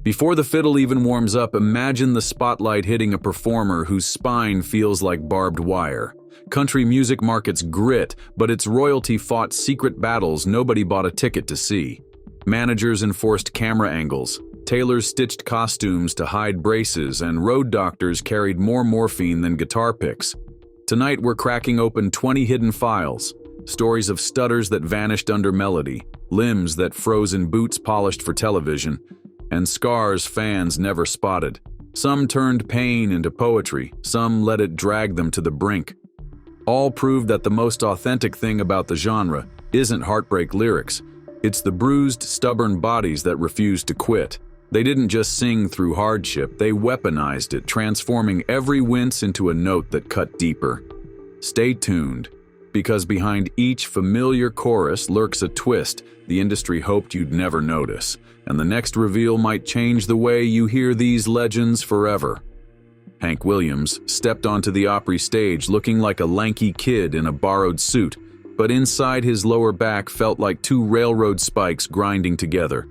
Before the fiddle even warms up, imagine the spotlight hitting a performer whose spine feels like barbed wire. Country music markets grit, but its royalty fought secret battles nobody bought a ticket to see. Managers enforced camera angles, tailors stitched costumes to hide braces, and road doctors carried more morphine than guitar picks. Tonight we're cracking open 20 hidden files, stories of stutters that vanished under melody, limbs that froze in boots polished for television, and scars fans never spotted. Some turned pain into poetry, some let it drag them to the brink. All proved that the most authentic thing about the genre isn't heartbreak lyrics. It's the bruised, stubborn bodies that refuse to quit. They didn't just sing through hardship, they weaponized it, transforming every wince into a note that cut deeper. Stay tuned, because behind each familiar chorus lurks a twist the industry hoped you'd never notice, and the next reveal might change the way you hear these legends forever. Hank Williams stepped onto the Opry stage looking like a lanky kid in a borrowed suit, but inside his lower back felt like two railroad spikes grinding together.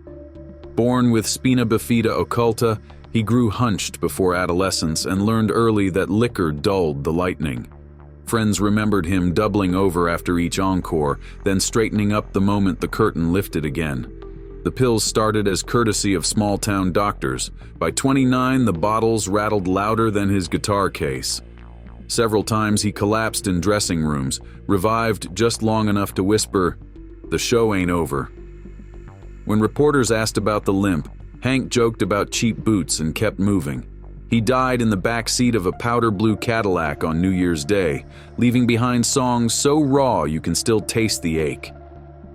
Born with spina bifida occulta, he grew hunched before adolescence and learned early that liquor dulled the lightning. Friends remembered him doubling over after each encore, then straightening up the moment the curtain lifted again. The pills started as courtesy of small-town doctors. By 29, the bottles rattled louder than his guitar case. Several times he collapsed in dressing rooms, revived just long enough to whisper, "The show ain't over." When reporters asked about the limp, Hank joked about cheap boots and kept moving. He died in the back seat of a powder blue Cadillac on New Year's Day, leaving behind songs so raw you can still taste the ache.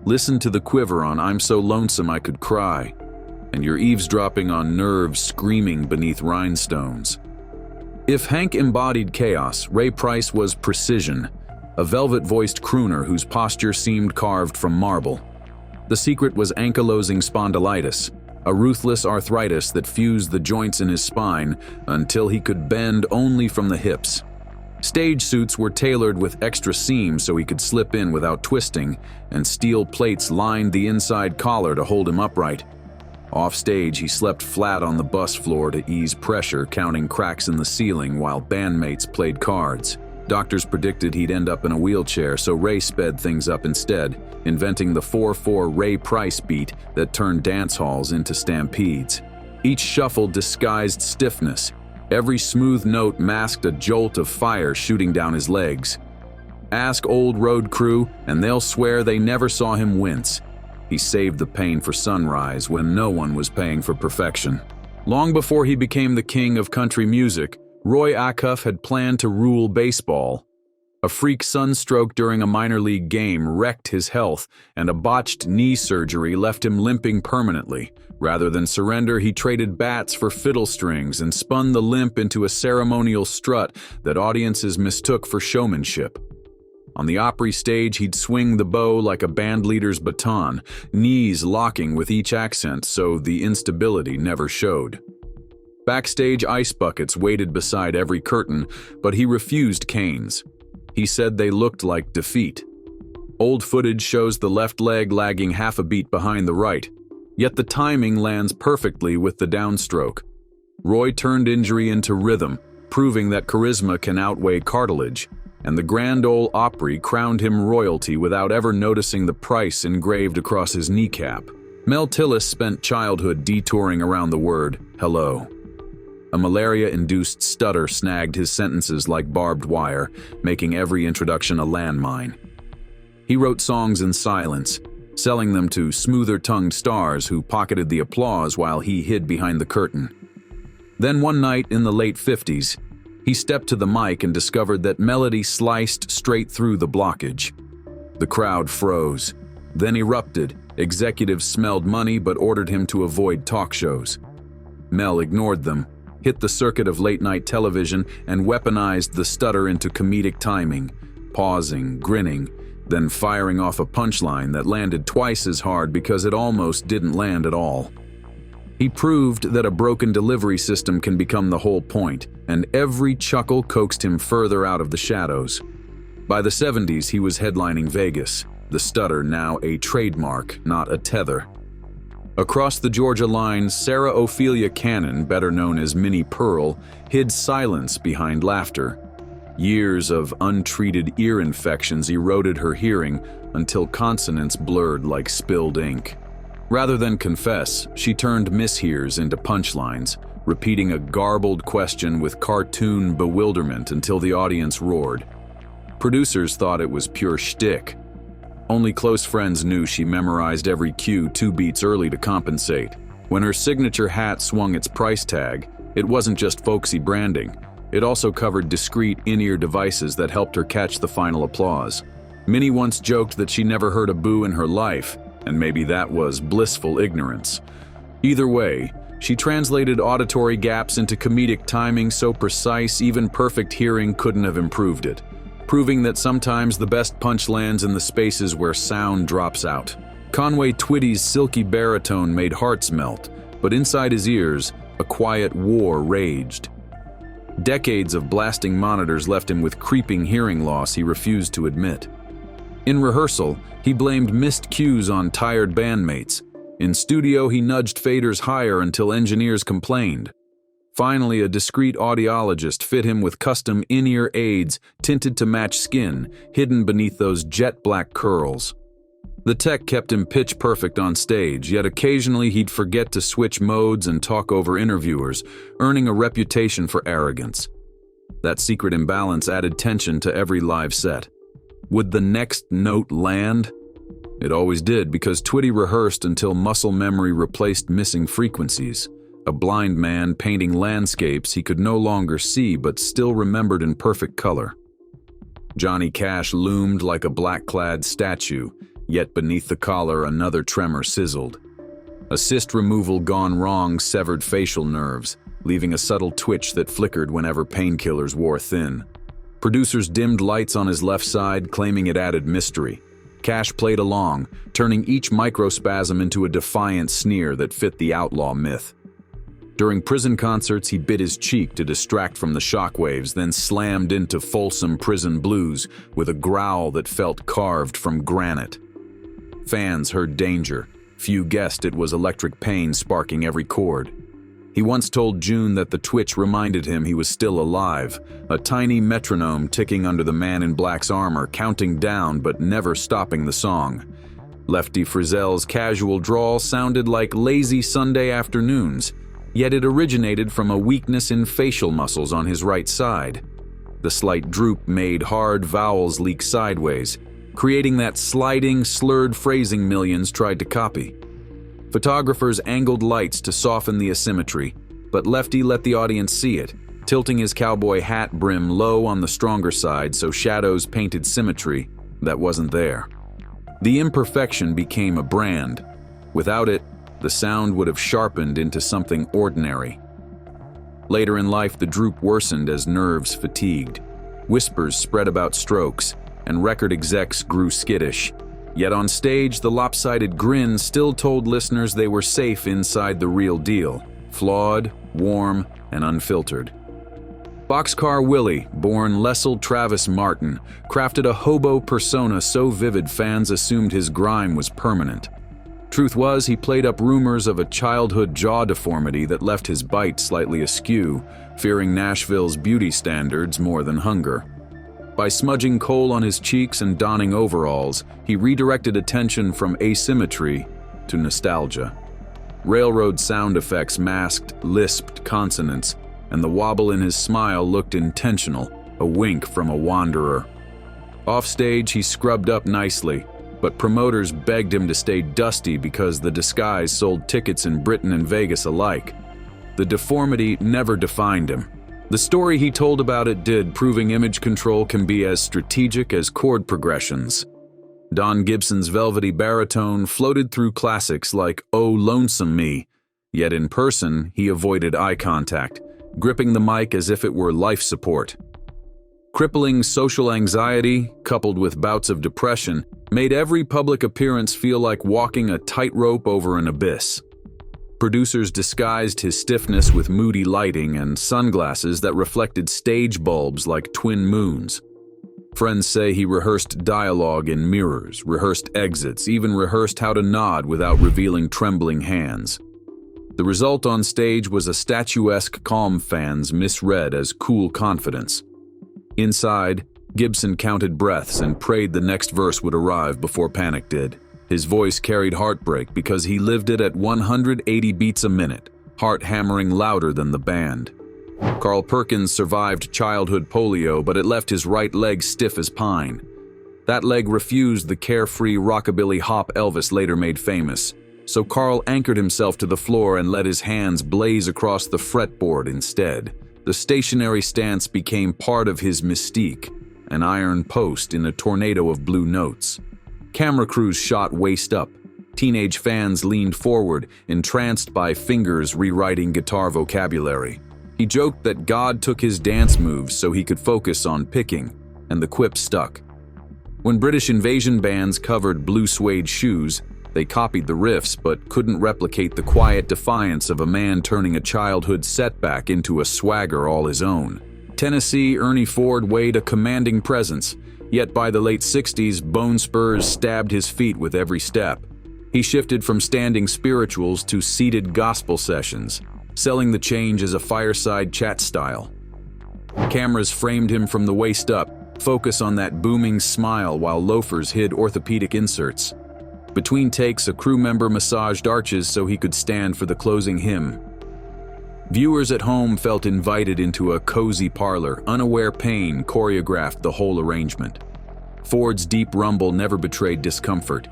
Listen to the quiver on "I'm So Lonesome I Could Cry," and you're eavesdropping on nerves screaming beneath rhinestones. If Hank embodied chaos, Ray Price was precision, a velvet-voiced crooner whose posture seemed carved from marble. The secret was ankylosing spondylitis, a ruthless arthritis that fused the joints in his spine until he could bend only from the hips. Stage suits were tailored with extra seams so he could slip in without twisting, and steel plates lined the inside collar to hold him upright. Offstage, he slept flat on the bus floor to ease pressure, counting cracks in the ceiling while bandmates played cards. Doctors predicted he'd end up in a wheelchair, so Ray sped things up instead, inventing the 4/4 Ray Price beat that turned dance halls into stampedes. Each shuffle disguised stiffness. Every smooth note masked a jolt of fire shooting down his legs. Ask old road crew, and they'll swear they never saw him wince. He saved the pain for sunrise when no one was paying for perfection. Long before he became the king of country music, Roy Acuff had planned to rule baseball. A freak sunstroke during a minor league game wrecked his health, and a botched knee surgery left him limping permanently. Rather than surrender, he traded bats for fiddle strings and spun the limp into a ceremonial strut that audiences mistook for showmanship. On the Opry stage, he'd swing the bow like a bandleader's baton, knees locking with each accent so the instability never showed. Backstage, ice buckets waited beside every curtain, but he refused canes. He said they looked like defeat. Old footage shows the left leg lagging half a beat behind the right, yet the timing lands perfectly with the downstroke. Roy turned injury into rhythm, proving that charisma can outweigh cartilage, and the Grand Ole Opry crowned him royalty without ever noticing the price engraved across his kneecap. Mel Tillis spent childhood detouring around the word hello. A malaria-induced stutter snagged his sentences like barbed wire, making every introduction a landmine. He wrote songs in silence, selling them to smoother-tongued stars who pocketed the applause while he hid behind the curtain. Then one night in the late 50s, he stepped to the mic and discovered that melody sliced straight through the blockage. The crowd froze, then erupted. Executives smelled money but ordered him to avoid talk shows. Mel ignored them, hit the circuit of late-night television, and weaponized the stutter into comedic timing, pausing, grinning, then firing off a punchline that landed twice as hard because it almost didn't land at all. He proved that a broken delivery system can become the whole point, and every chuckle coaxed him further out of the shadows. By the 70s, he was headlining Vegas, the stutter now a trademark, not a tether. Across the Georgia line, Sarah Ophelia Cannon, better known as Minnie Pearl, hid silence behind laughter. Years of untreated ear infections eroded her hearing until consonants blurred like spilled ink. Rather than confess, she turned mishears into punchlines, repeating a garbled question with cartoon bewilderment until the audience roared. Producers thought it was pure shtick. Only close friends knew she memorized every cue 2 beats early to compensate. When her signature hat swung its price tag, it wasn't just folksy branding. It also covered discreet in-ear devices that helped her catch the final applause. Minnie once joked that she never heard a boo in her life, and maybe that was blissful ignorance. Either way, she translated auditory gaps into comedic timing so precise even perfect hearing couldn't have improved it, proving that sometimes the best punch lands in the spaces where sound drops out. Conway Twitty's silky baritone made hearts melt, but inside his ears, a quiet war raged. Decades of blasting monitors left him with creeping hearing loss he refused to admit. In rehearsal, he blamed missed cues on tired bandmates. In studio, he nudged faders higher until engineers complained. Finally, a discreet audiologist fit him with custom in-ear aids tinted to match skin, hidden beneath those jet-black curls. The tech kept him pitch perfect on stage, yet occasionally he'd forget to switch modes and talk over interviewers, earning a reputation for arrogance. That secret imbalance added tension to every live set. Would the next note land? It always did, because Twitty rehearsed until muscle memory replaced missing frequencies. A blind man painting landscapes he could no longer see but still remembered in perfect color. Johnny Cash loomed like a black-clad statue, yet beneath the collar another tremor sizzled. A cyst removal gone wrong severed facial nerves, leaving a subtle twitch that flickered whenever painkillers wore thin. Producers dimmed lights on his left side, claiming it added mystery. Cash played along, turning each microspasm into a defiant sneer that fit the outlaw myth. During prison concerts, he bit his cheek to distract from the shockwaves, then slammed into Folsom prison blues with a growl that felt carved from granite. Fans heard danger. Few guessed it was electric pain sparking every chord. He once told June that the twitch reminded him he was still alive, a tiny metronome ticking under the man in black's armor, counting down but never stopping the song. Lefty Frizzell's casual drawl sounded like lazy Sunday afternoons, yet it originated from a weakness in facial muscles on his right side. The slight droop made hard vowels leak sideways, creating that sliding, slurred phrasing millions tried to copy. Photographers angled lights to soften the asymmetry, but Lefty let the audience see it, tilting his cowboy hat brim low on the stronger side so shadows painted symmetry that wasn't there. The imperfection became a brand. Without it, the sound would have sharpened into something ordinary. Later in life, the droop worsened as nerves fatigued. Whispers spread about strokes, and record execs grew skittish. Yet on stage, the lopsided grin still told listeners they were safe inside the real deal, flawed, warm, and unfiltered. Boxcar Willie, born Leslie Travis Martin, crafted a hobo persona so vivid fans assumed his grime was permanent. Truth was, he played up rumors of a childhood jaw deformity that left his bite slightly askew, fearing Nashville's beauty standards more than hunger. By smudging coal on his cheeks and donning overalls, he redirected attention from asymmetry to nostalgia. Railroad sound effects masked lisped consonants, and the wobble in his smile looked intentional, a wink from a wanderer. Offstage, he scrubbed up nicely, but promoters begged him to stay dusty because the disguise sold tickets in Britain and Vegas alike. The deformity never defined him. The story he told about it did, proving image control can be as strategic as chord progressions. Don Gibson's velvety baritone floated through classics like Oh Lonesome Me, yet in person he avoided eye contact, gripping the mic as if it were life support. Crippling social anxiety, coupled with bouts of depression, made every public appearance feel like walking a tightrope over an abyss. Producers disguised his stiffness with moody lighting and sunglasses that reflected stage bulbs like twin moons. Friends say he rehearsed dialogue in mirrors, rehearsed exits, even rehearsed how to nod without revealing trembling hands. The result on stage was a statuesque calm fans misread as cool confidence. Inside, Gibson counted breaths and prayed the next verse would arrive before panic did. His voice carried heartbreak because he lived it at 180 beats a minute, heart hammering louder than the band. Carl Perkins survived childhood polio, but it left his right leg stiff as pine. That leg refused the carefree rockabilly hop Elvis later made famous, so Carl anchored himself to the floor and let his hands blaze across the fretboard instead. The stationary stance became part of his mystique, an iron post in a tornado of blue notes. Camera crews shot waist up. Teenage fans leaned forward, entranced by fingers rewriting guitar vocabulary. He joked that God took his dance moves so he could focus on picking, and the quip stuck. When British invasion bands covered blue suede shoes, they copied the riffs but couldn't replicate the quiet defiance of a man turning a childhood setback into a swagger all his own. Tennessee Ernie Ford weighed a commanding presence, yet by the late 60s, bone spurs stabbed his feet with every step. He shifted from standing spirituals to seated gospel sessions, selling the change as a fireside chat style. Cameras framed him from the waist up, focus on that booming smile while loafers hid orthopedic inserts. Between takes, a crew member massaged arches so he could stand for the closing hymn. Viewers at home felt invited into a cozy parlor. Unaware pain choreographed the whole arrangement. Ford's deep rumble never betrayed discomfort.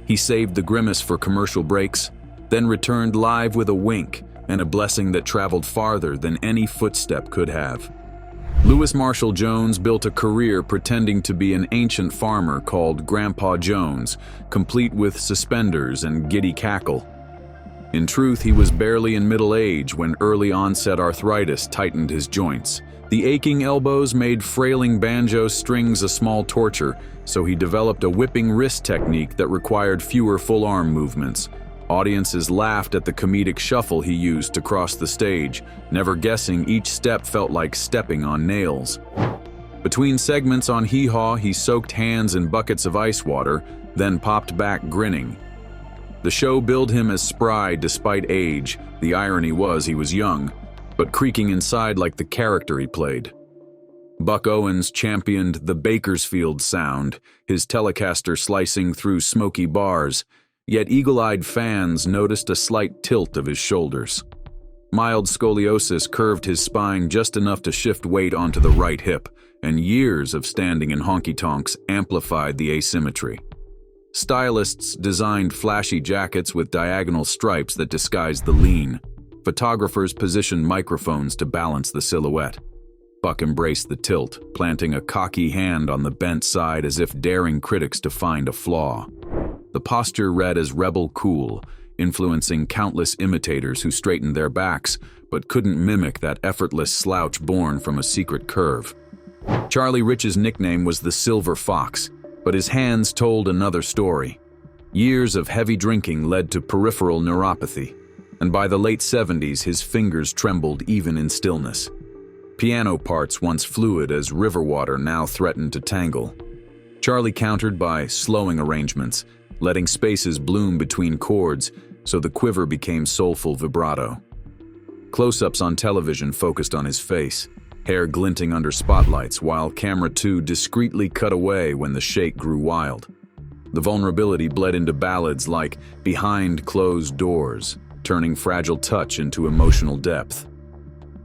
He saved the grimace for commercial breaks, then returned live with a wink and a blessing that traveled farther than any footstep could have. Lewis Marshall Jones built a career pretending to be an ancient farmer called Grandpa Jones, complete with suspenders and giddy cackle. In truth, he was barely in middle age when early onset arthritis tightened his joints. The aching elbows made frailing banjo strings a small torture, so he developed a whipping wrist technique that required fewer full arm movements. Audiences laughed at the comedic shuffle he used to cross the stage, never guessing each step felt like stepping on nails. Between segments on Hee Haw, he soaked hands in buckets of ice water, then popped back grinning. The show billed him as spry despite age. The irony was he was young, but creaking inside like the character he played. Buck Owens championed the Bakersfield sound, his Telecaster slicing through smoky bars, yet eagle-eyed fans noticed a slight tilt of his shoulders. Mild scoliosis curved his spine just enough to shift weight onto the right hip, and years of standing in honky-tonks amplified the asymmetry. Stylists designed flashy jackets with diagonal stripes that disguised the lean. Photographers positioned microphones to balance the silhouette. Buck embraced the tilt, planting a cocky hand on the bent side as if daring critics to find a flaw. The posture read as rebel cool, influencing countless imitators who straightened their backs but couldn't mimic that effortless slouch born from a secret curve. Charlie Rich's nickname was the Silver Fox, but his hands told another story. Years of heavy drinking led to peripheral neuropathy, and by the late 70s his fingers trembled even in stillness. Piano parts once fluid as river water now threatened to tangle. Charlie countered by slowing arrangements, letting spaces bloom between chords so the quiver became soulful vibrato. Close-ups on television focused on his face, hair glinting under spotlights, while camera 2 discreetly cut away when the shake grew wild. The vulnerability bled into ballads like Behind Closed Doors, turning fragile touch into emotional depth.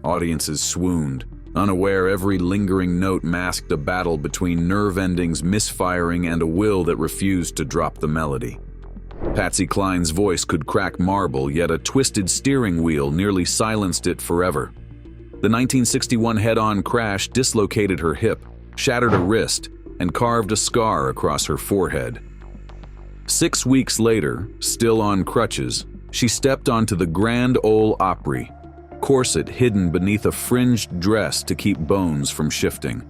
Audiences swooned, unaware every lingering note masked a battle between nerve endings misfiring and a will that refused to drop the melody. Patsy Klein's voice could crack marble, yet a twisted steering wheel nearly silenced it forever. The 1961 head-on crash dislocated her hip, shattered a wrist, and carved a scar across her forehead. 6 weeks later, still on crutches, she stepped onto the Grand Ole Opry, corset hidden beneath a fringed dress to keep bones from shifting.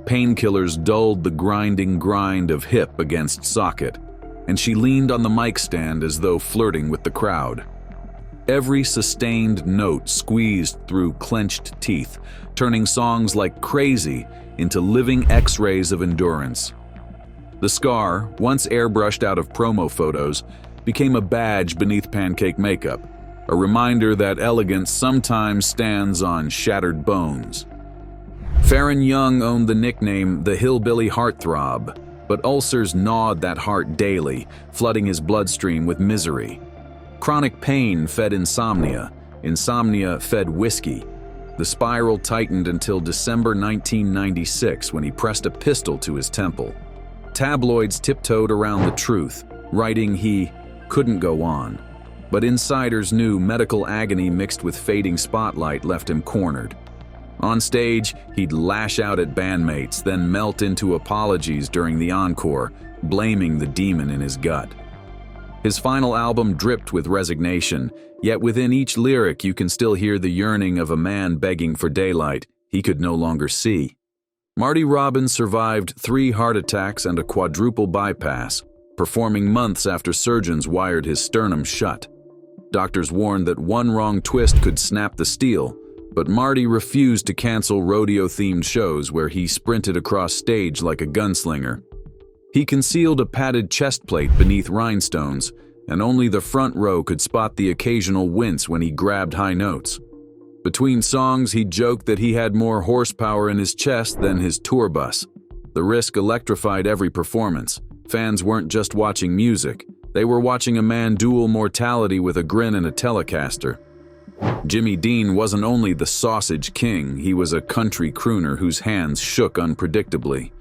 Painkillers dulled the grinding grind of hip against socket, and she leaned on the mic stand as though flirting with the crowd. every sustained note squeezed through clenched teeth, turning songs like Crazy into living X-rays of endurance. The scar, once airbrushed out of promo photos, became a badge beneath pancake makeup, a reminder that elegance sometimes stands on shattered bones. Faron Young owned the nickname the Hillbilly Heartthrob, but ulcers gnawed that heart daily, flooding his bloodstream with misery. Chronic pain fed insomnia. Insomnia fed whiskey. The spiral tightened until December 1996 when he pressed a pistol to his temple. Tabloids tiptoed around the truth, writing he couldn't go on. But insiders knew medical agony mixed with fading spotlight left him cornered. On stage, he'd lash out at bandmates, then melt into apologies during the encore, blaming the demon in his gut. His final album dripped with resignation, yet within each lyric you can still hear the yearning of a man begging for daylight he could no longer see. Marty Robbins survived 3 heart attacks and a quadruple bypass, performing months after surgeons wired his sternum shut. Doctors warned that one wrong twist could snap the steel, but Marty refused to cancel rodeo-themed shows where he sprinted across stage like a gunslinger. He concealed a padded chest plate beneath rhinestones, and only the front row could spot the occasional wince when he grabbed high notes. Between songs, he joked that he had more horsepower in his chest than his tour bus. The risk electrified every performance. Fans weren't just watching music, they were watching a man duel mortality with a grin and a Telecaster. Jimmy Dean wasn't only the sausage king, he was a country crooner whose hands shook unpredictably.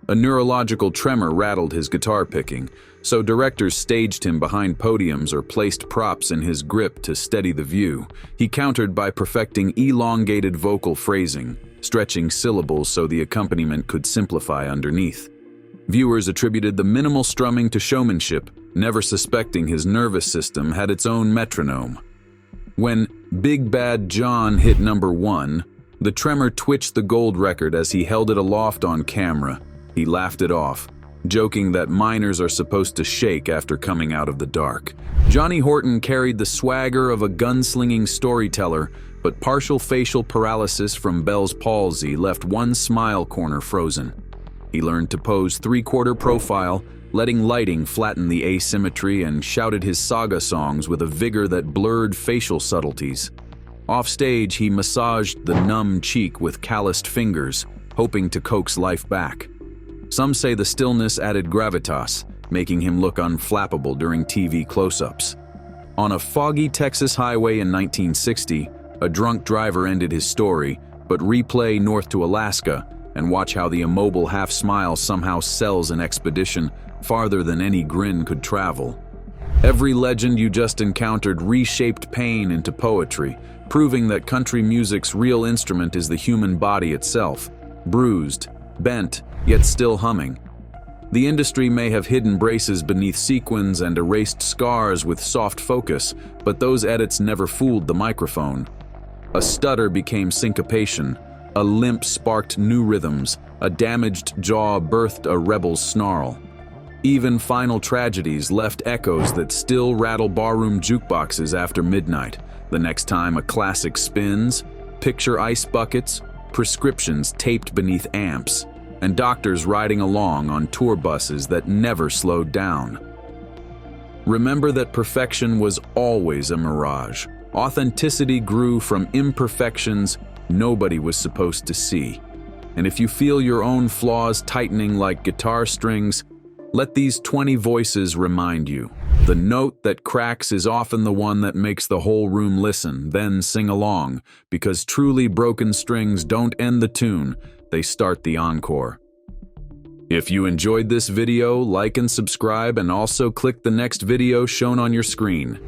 A neurological tremor rattled his guitar picking, so directors staged him behind podiums or placed props in his grip to steady the view. He countered by perfecting elongated vocal phrasing, stretching syllables so the accompaniment could simplify underneath. Viewers attributed the minimal strumming to showmanship, never suspecting his nervous system had its own metronome. When Big Bad John hit #1, the tremor twitched the gold record as he held it aloft on camera. He laughed it off, joking that miners are supposed to shake after coming out of the dark. Johnny Horton carried the swagger of a gunslinging storyteller, but partial facial paralysis from Bell's palsy left one smile corner frozen. He learned to pose 3/4 profile, letting lighting flatten the asymmetry, and shouted his saga songs with a vigor that blurred facial subtleties. Offstage, he massaged the numb cheek with calloused fingers, hoping to coax life back. Some say the stillness added gravitas, making him look unflappable during TV close-ups. On a foggy Texas highway in 1960, a drunk driver ended his story, but replay north to Alaska and watch how the immobile half-smile somehow sells an expedition farther than any grin could travel. Every legend you just encountered reshaped pain into poetry, proving that country music's real instrument is the human body itself, bruised, bent, yet still humming. The industry may have hidden braces beneath sequins and erased scars with soft focus, but those edits never fooled the microphone. A stutter became syncopation, a limp sparked new rhythms, a damaged jaw birthed a rebel's snarl. Even final tragedies left echoes that still rattle barroom jukeboxes after midnight. The next time a classic spins, picture ice buckets, prescriptions taped beneath amps, and doctors riding along on tour buses that never slowed down. Remember that perfection was always a mirage. Authenticity grew from imperfections nobody was supposed to see. And if you feel your own flaws tightening like guitar strings, let these 20 voices remind you. The note that cracks is often the one that makes the whole room listen, then sing along, because truly broken strings don't end the tune, they start the encore. If you enjoyed this video, like and subscribe, and also click the next video shown on your screen.